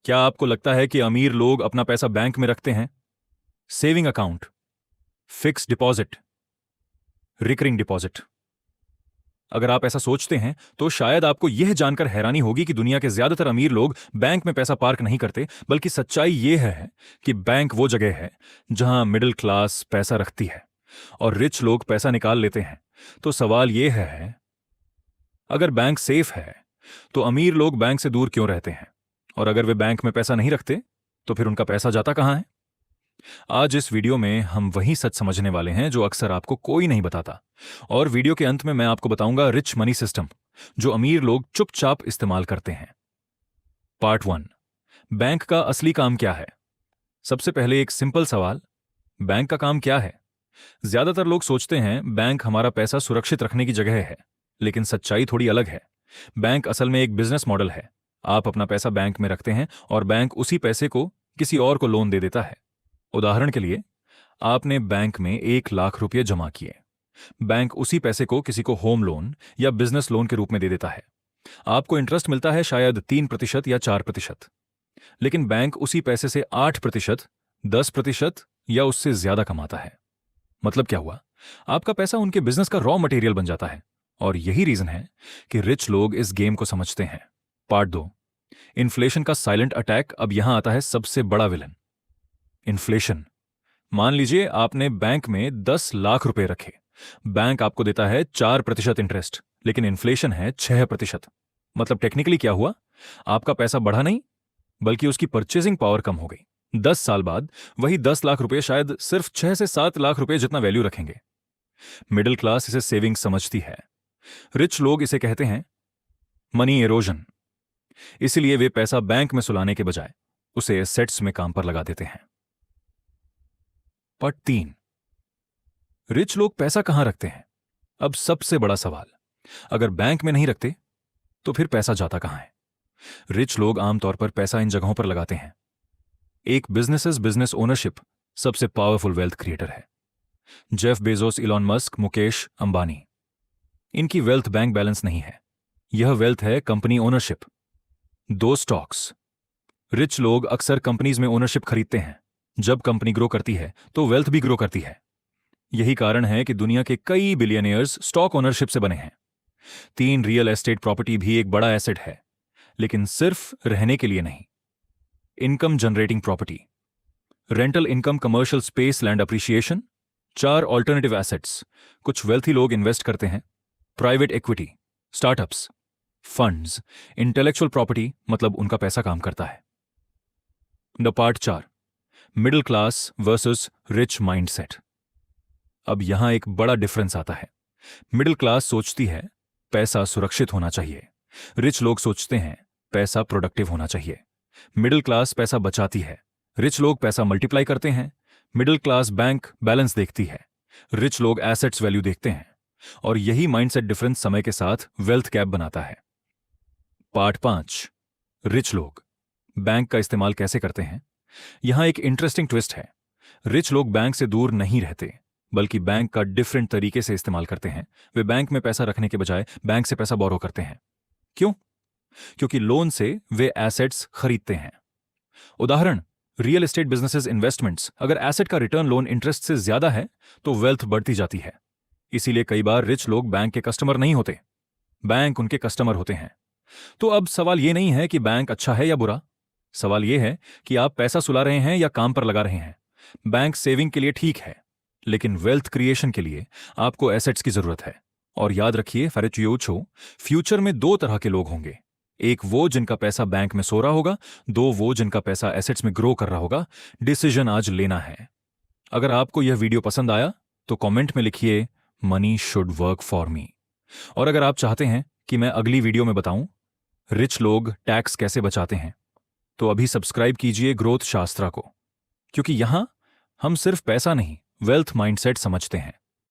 क्या आपको लगता है कि अमीर लोग अपना पैसा बैंक में रखते हैं? Saving account, fix deposit, recurring deposit. अगर आप ऐसा सोचते हैं तो शायद आपको यह जानकर हैरानी होगी कि दुनिया के ज्यादातर अमीर लोग बैंक में पैसा पार्क नहीं करते, बल्कि सच्चाई यह है कि बैंक वो जगह है जहां मिडिल क्लास पैसा रखती है और रिच लोग पैसा निकाल लेते हैं। तो सवाल यह है, अगर बैंक सेफ है तो अमीर लोग बैंक से दूर क्यों रहते हैं? और अगर वे बैंक में पैसा नहीं रखते तो फिर उनका पैसा जाता कहां है? आज इस वीडियो में हम वही सच समझने वाले हैं जो अक्सर आपको कोई नहीं बताता। और वीडियो के अंत में मैं आपको बताऊंगा रिच मनी सिस्टम जो अमीर लोग चुपचाप इस्तेमाल करते हैं। पार्ट 1, बैंक का असली काम क्या है? सबसे पहले एक सिंपल सवाल, बैंक का काम क्या है? ज्यादातर लोग सोचते हैं बैंक हमारा पैसा सुरक्षित रखने की जगह है, लेकिन सच्चाई थोड़ी अलग है। बैंक असल में एक बिजनेस मॉडल है। आप अपना पैसा बैंक में रखते हैं और बैंक उसी पैसे को किसी और को लोन दे देता है। उदाहरण के लिए, आपने बैंक में 1 लाख रुपये जमा किए। बैंक उसी पैसे को किसी को होम लोन या बिजनेस लोन के रूप में दे देता है। आपको इंटरेस्ट मिलता है शायद 3% या 4%, लेकिन बैंक उसी पैसे से 8%, 10% या उससे ज्यादा कमाता है। मतलब क्या हुआ? आपका पैसा उनके बिजनेस का रॉ मटेरियल बन जाता है। और यही रीजन है कि रिच लोग इस गेम को समझते हैं। पार्ट 2, इन्फ्लेशन का साइलेंट अटैक। अब यहां आता है सबसे बड़ा विलन, इन्फ्लेशन। मान लीजिए आपने बैंक में 10 लाख रुपए रखे। बैंक आपको देता है 4% इंटरेस्ट, लेकिन इन्फ्लेशन है 6%। मतलब टेक्निकली क्या हुआ? आपका पैसा बढ़ा नहीं, बल्कि उसकी परचेजिंग पावर कम हो गई। 10 साल बाद वही 10 लाख रुपए शायद सिर्फ 6 से 7 लाख रुपए जितना वैल्यू रखेंगे। मिडिल क्लास इसे सेविंग समझती है, रिच लोग इसे कहते हैं मनी एरोजन। इसलिए वे पैसा बैंक में सुलाने के बजाय उसे एसेट्स में काम पर लगा देते हैं। पार्ट 3, रिच लोग पैसा कहां रखते हैं? अब सबसे बड़ा सवाल, अगर बैंक में नहीं रखते तो फिर पैसा जाता कहां है? रिच लोग आमतौर पर पैसा इन जगहों पर लगाते हैं। एक बिजनेस ओनरशिप सबसे पावरफुल वेल्थ क्रिएटर है। Jeff Bezos, Elon Musk, Mukesh Ambani, इनकी वेल्थ बैंक बैलेंस नहीं है। यह वेल्थ है कंपनी ओनरशिप। 2 स्टॉक्स। रिच लोग अक्सर कंपनीज में ओनरशिप खरीदते हैं। जब कंपनी ग्रो करती है तो वेल्थ भी ग्रो करती है। यही कारण है कि दुनिया के कई बिलियनियर्स स्टॉक ओनरशिप से बने हैं। 3 रियल एस्टेट प्रॉपर्टी भी एक बड़ा एसेट है, लेकिन सिर्फ रहने के लिए नहीं। Income generating property, rental income, commercial space, land appreciation. 4 alternative assets कुछ वेल्थी लोग इन्वेस्ट करते हैं। Private equity, startups, funds, intellectual property, मतलब उनका पैसा काम करता है। Part 4, middle class versus rich mindset. अब यहां एक बड़ा डिफरेंस आता है। मिडिल क्लास सोचती है पैसा सुरक्षित होना चाहिए। रिच लोग सोचते हैं पैसा प्रोडक्टिव होना चाहिए। मिडिल क्लास पैसा बचाती है, रिच लोग पैसा मल्टीप्लाई करते हैं। मिडिल क्लास बैंक बैलेंस देखती है, रिच लोग एसेट्स वैल्यू देखते हैं। और यही माइंडसेट डिफरेंस समय के साथ वेल्थ गैप बनाता है। पार्ट 5, रिच लोग बैंक का इस्तेमाल कैसे करते हैं? यहां एक इंटरेस्टिंग ट्विस्ट है। रिच लोग बैंक से दूर नहीं रहते, बल्कि बैंक का डिफरेंट तरीके से इस्तेमाल करते हैं। वे बैंक में पैसा रखने के बजाय बैंक से पैसा बोरो करते हैं। क्यों? क्योंकि लोन से वे एसेट्स खरीदते हैं। उदाहरण, रियल एस्टेट बिजनेसेस इन्वेस्टमेंट्स। अगर एसेट का रिटर्न लोन इंटरेस्ट से ज्यादा है तो वेल्थ बढ़ती जाती है। इसीलिए कई बार रिच लोग बैंक के कस्टमर नहीं होते, बैंक उनके कस्टमर होते हैं। तो अब सवाल यह नहीं है कि बैंक अच्छा है या बुरा। सवाल यह है कि आप पैसा सुला रहे हैं या काम पर लगा रहे हैं। बैंक सेविंग के लिए ठीक है, लेकिन वेल्थ क्रिएशन के लिए आपको एसेट्स की जरूरत है। और याद रखिए फ्यूचर में 2 तरह के लोग होंगे। एक वो जिनका पैसा बैंक में सो रहा होगा, 2 वो जिनका पैसा एसेट्स में ग्रो कर रहा होगा। डिसीजन आज लेना है। अगर आपको यह वीडियो पसंद आया तो कमेंट में लिखिए money should work for me. और अगर आप चाहते हैं कि मैं अगली वीडियो में बताऊं रिच लोग टैक्स कैसे बचाते हैं, तो अभी सब्सक्राइब कीजिए ग्रोथ शास्त्रा को, क्योंकि यहां हम सिर्फ पैसा नहीं, वेल्थ माइंडसेट समझते हैं।